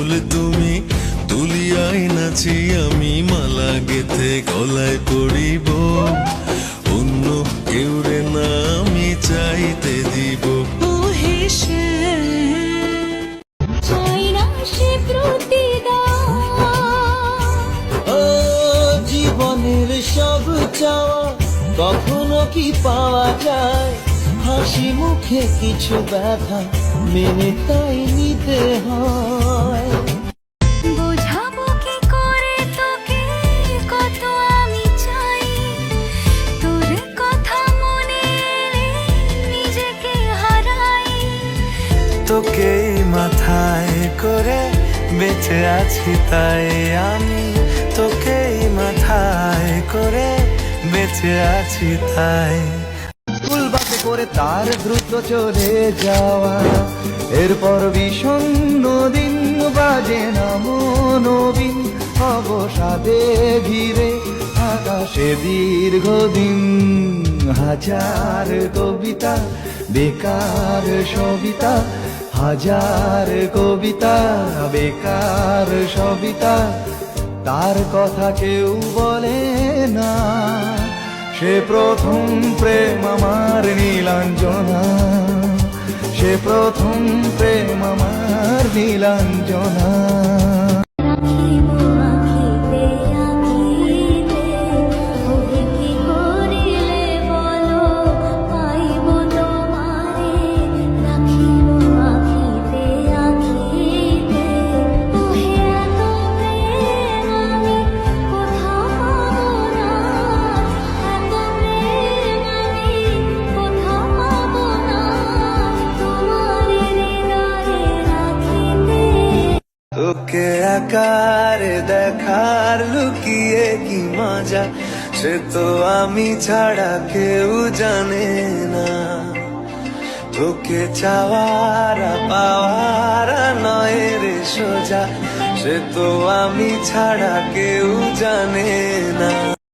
ফুল তুমি তুলিয়াই নাচি আমি মালা গেথে গলায় পড়িব অন্য কেউরে না আমি চাইতে দিব ও হেসে চাই না সে প্রতিদান ও জীবনের সব চাওয়া কখনো কি পাওয়া যায় হাসি মুখে কিছু ব্যথা মেনে তাই নিতে হয় বোঝাবো কি করে তোকে কত আমি চাই তোর কথা মনে এলে নিজেকে হারাই তোকে মাথায় করে বেঁচে আছি তাই আমি তোকে মাথায় করে বেঁচে আছি তাই ফুল বাসে করে তার দ্রুত চলে যাওয়া এরপর বিষণ্ণ দিন বাজে না মনোবিন অবসাদে ঘিরে আকাশে দীর্ঘদিন হাজার কবিতা বেকার সবিতা হাজার কবিতা বেকার সবিতা তার কথা কেউ বলে না সে প্রথম প্রেম আমার নীলাঞ্জনা সে প্রথম প্রেম আমার নীলাঞ্জনা রাখিব আখিতে আখিতে ওহে কি করিলে বলো পাইব তোমারে রাখিব আখিতে আখিতে ওহে এত প্রেম আমি কোথাও পাবো না এত প্রেম আমি কোথাও পাবো না তোমার হৃদয়ে রাখিতে তোকে আকারে দেখার লুকিয়ে কি মজা সে তো আমি ছাড়া কেউ জানে না তোকে চাওয়ার পাওয়ার নয় রে সোজা সে তো আমি ছাড়া কেউ জানে